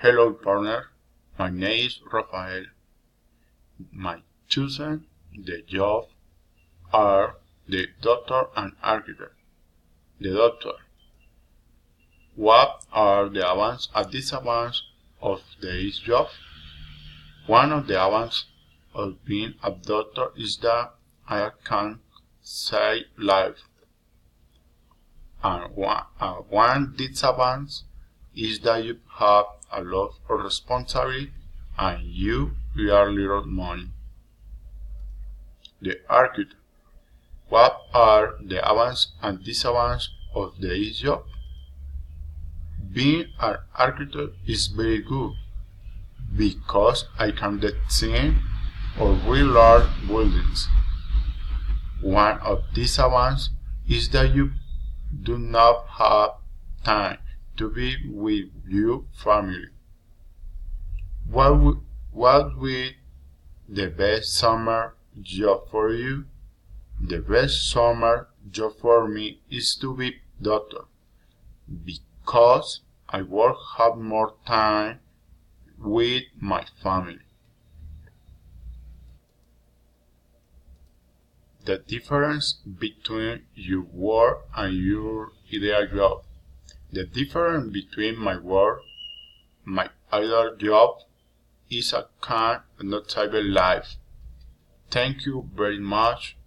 Hello partner, my name is Rafael. My chosen the job are the doctor and architect. The doctor. What are the advantages and disadvantages of this job? One of the advantages of being a doctor is that I can save lives. And one disadvantage is that you have a lot of responsibility and you earn little money. The architect. What are the advantages and disadvantages of this job? Being an architect is very good because I can design or build large buildings. One of the disadvantages is that you do not have time to be with your family. What would be the best summer job for you? The best summer job for me is to be doctor because I will have more time with my family. The difference between your work and your ideal job. The difference between my work, my ideal job, is a kind of notable life. Thank you very much